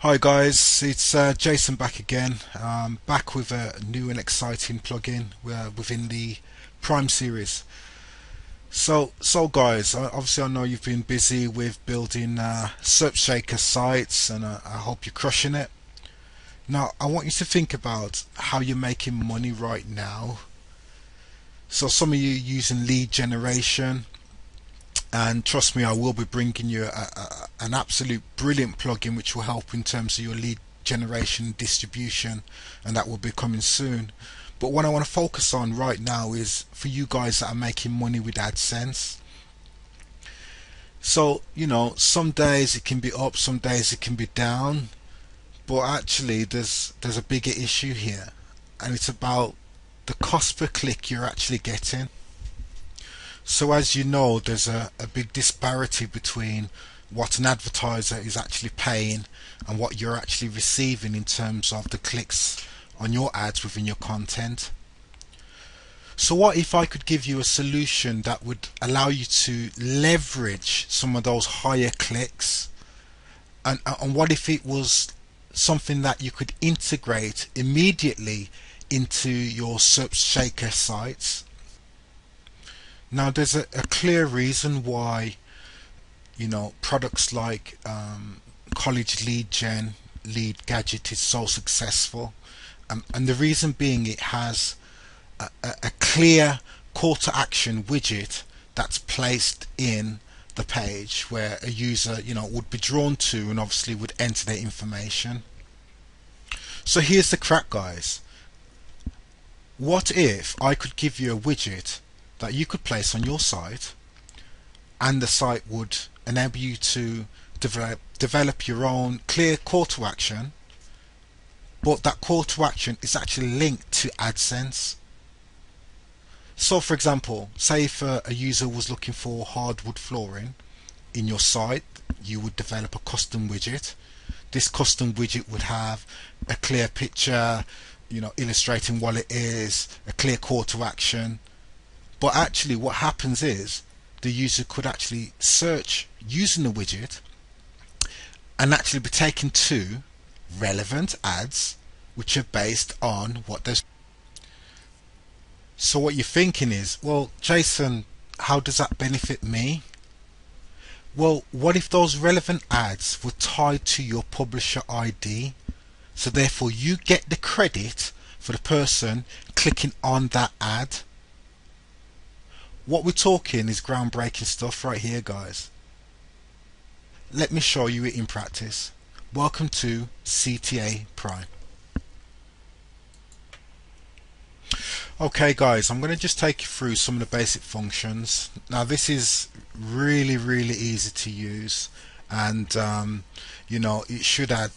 Hi guys, it's Jason back again. Back with a new and exciting plugin within the Prime series. So guys, obviously I know you've been busy with building SERP Shaker sites, and I hope you're crushing it. Now I want you to think about how you're making money right now. So some of you using lead generation, and trust me, I will be bringing you an absolute brilliant plugin which will help in terms of your lead generation distribution, and that will be coming soon. But what I want to focus on right now is for you guys that are making money with AdSense. So some days it can be up, some days it can be down, but actually there's a bigger issue here, and it's about the cost per click you're actually getting. So as you know, there's a big disparity between what an advertiser is actually paying and what you're actually receiving in terms of the clicks on your ads within your content. So what if I could give you a solution that would allow you to leverage some of those higher clicks, and what if it was something that you could integrate immediately into your SERP Shaker sites? Now there's a clear reason why products like College Lead Gen, Lead Gadget is so successful, and the reason being it has a clear call to action widget that's placed in the page where a user would be drawn to and obviously would enter their information. So here's the crack, guys. What if I could give you a widget that you could place on your site, and the site would enable you to develop your own clear call to action, but that call to action is actually linked to AdSense. So for example, say if a user was looking for hardwood flooring in your site, you would develop a custom widget. This custom widget would have a clear picture, illustrating what it is, a clear call to action. But actually what happens is the user could actually search using the widget and actually be taken to relevant ads which are based on what those. So what you're thinking is, well, Jason, how does that benefit me? Well, what if those relevant ads were tied to your publisher ID, so therefore you get the credit for the person clicking on that ad? What we're talking is groundbreaking stuff right here, guys. Let me show you it in practice. Welcome to Cta Prime. Okay guys, I'm going to just take you through some of the basic functions. Now this is really easy to use, and it should add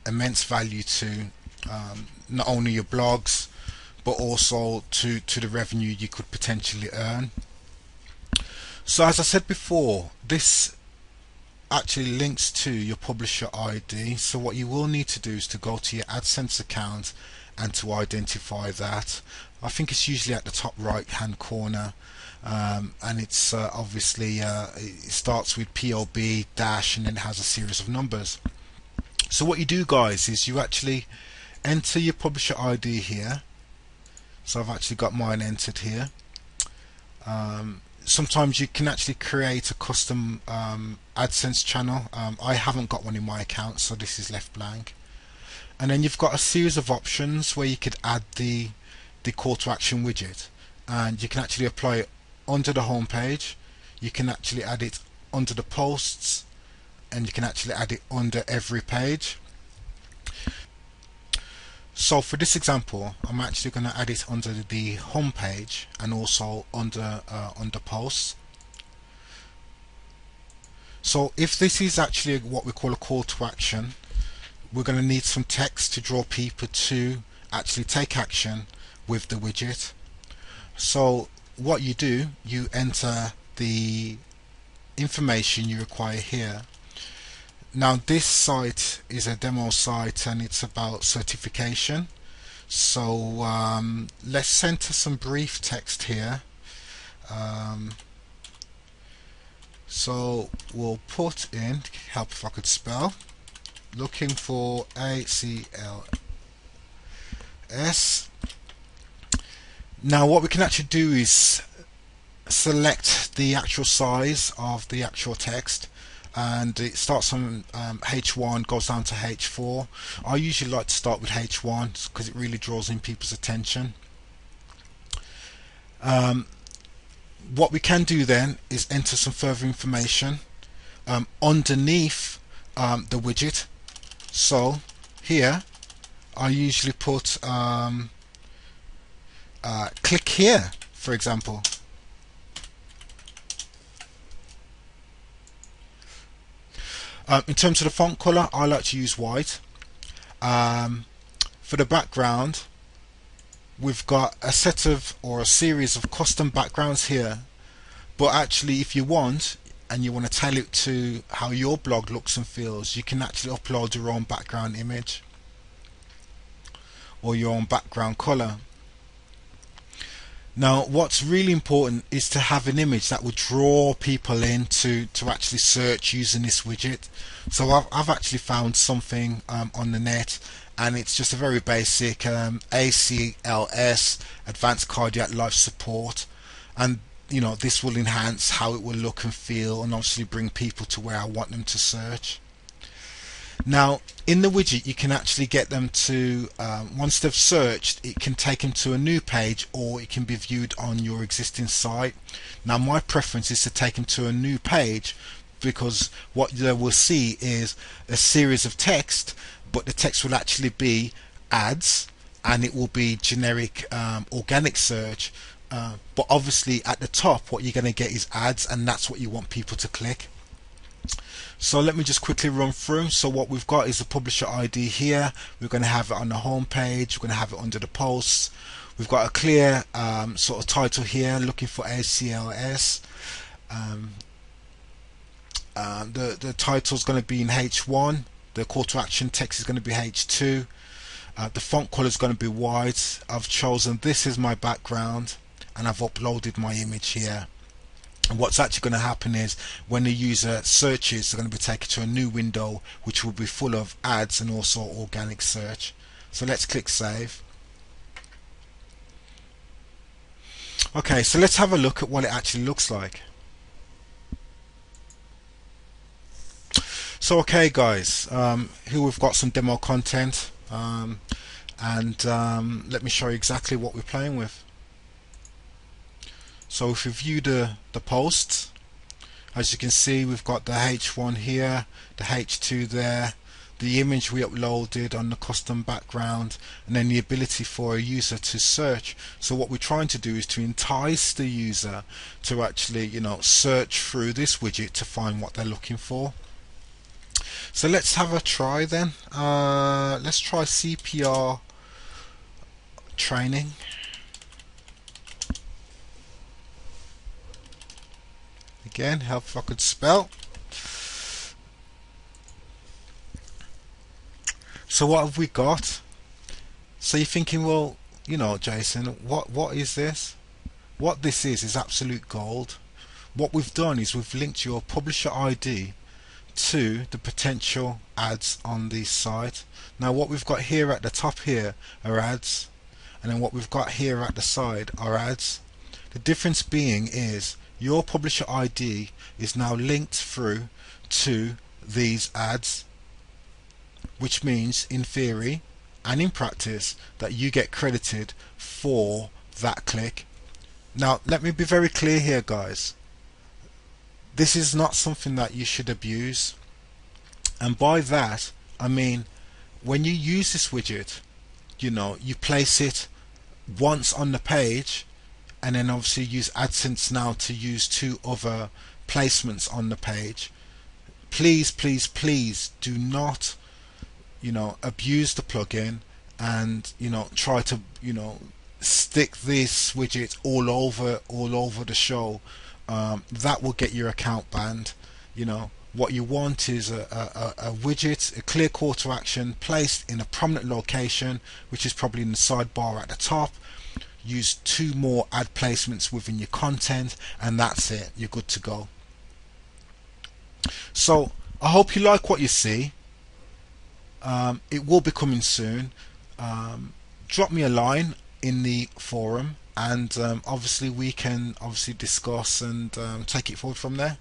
immense value to not only your blogs but also to the revenue you could potentially earn. So as I said before, this actually links to your publisher ID. So what you will need to do is to go to your AdSense account and to identify that. I think it's usually at the top right hand corner, and it's obviously it starts with POB dash and then it has a series of numbers. So what you do, guys, is you actually enter your publisher ID here. So I've actually got mine entered here. Sometimes you can actually create a custom AdSense channel. I haven't got one in my account, so this is left blank. And then you've got a series of options where you could add the call to action widget, and you can actually apply it under the home page. You can actually add it under the posts, and you can actually add it under every page. So for this example, I'm actually going to add it under the home page and also under posts. So if this is actually what we call a call to action, we're going to need some text to draw people to actually take action with the widget. So what you do, you enter the information you require here. Now this site is a demo site and it's about certification, so let's enter some brief text here. So we'll put in, help if I could spell, looking for ACLS. Now what we can actually do is select the actual size of the actual text, and it starts on H1, goes down to H4. I usually like to start with H1 because it really draws in people's attention. What we can do then is enter some further information underneath the widget. So here I usually put click here, for example. In terms of the font color, I like to use white. For the background, we've got a set of, or a series of custom backgrounds here, but actually if you want and you want to tailor it to how your blog looks and feels, you can actually upload your own background image or your own background color. Now what's really important is to have an image that will draw people in to actually search using this widget. So I've actually found something on the net, and it's just a very basic ACLS, Advanced Cardiac Life Support, and you know, this will enhance how it will look and feel, and obviously bring people to where I want them to search. Now in the widget you can actually get them to, once they've searched, it can take them to a new page, or it can be viewed on your existing site. Now my preference is to take them to a new page, because what they will see is a series of text, but the text will actually be ads, and it will be generic organic search, but obviously at the top what you're going to get is ads, and that's what you want people to click. So let me just quickly run through. So what we've got is the publisher ID here. We're going to have it on the home page. We're going to have it under the posts. We've got a clear sort of title here, looking for ACLS. The title is going to be in H1. The call to action text is going to be H2. The font color is going to be white. I've chosen this as my background, and I've uploaded my image here. And what's actually going to happen is when the user searches, they're going to be taken to a new window which will be full of ads and also organic search. So let's click save. Okay, so let's have a look at what it actually looks like. So okay guys, here we've got some demo content, and let me show you exactly what we're playing with. So if you view the posts, as you can see, we've got the H1 here, the H2 there, the image we uploaded on the custom background, and then the ability for a user to search. So what we're trying to do is to entice the user to actually, you know, search through this widget to find what they're looking for. So let's have a try then. Let's try CPR training. Again, help if I could spell. So what have we got? So you're thinking, well, you know, Jason, what is this? What this is absolute gold. What we've done is we've linked your publisher ID to the potential ads on the site. Now what we've got here at the top here are ads, and then what we've got here at the side are ads. The difference being is your publisher ID is now linked through to these ads, which means in theory and in practice that you get credited for that click. Now let me be very clear here guys, this is not something that you should abuse, and by that I mean when you use this widget, you know, you place it once on the page, and then obviously use AdSense now to use 2 other placements on the page. Please do not, you know, abuse the plugin and, you know, try to, you know, stick this widget all over the show. That will get your account banned. You know, what you want is a widget, a clear call to action placed in a prominent location, which is probably in the sidebar at the top. Use 2 more ad placements within your content, and that's it, you're good to go. So I hope you like what you see. It will be coming soon. Drop me a line in the forum, and obviously we can obviously discuss and take it forward from there.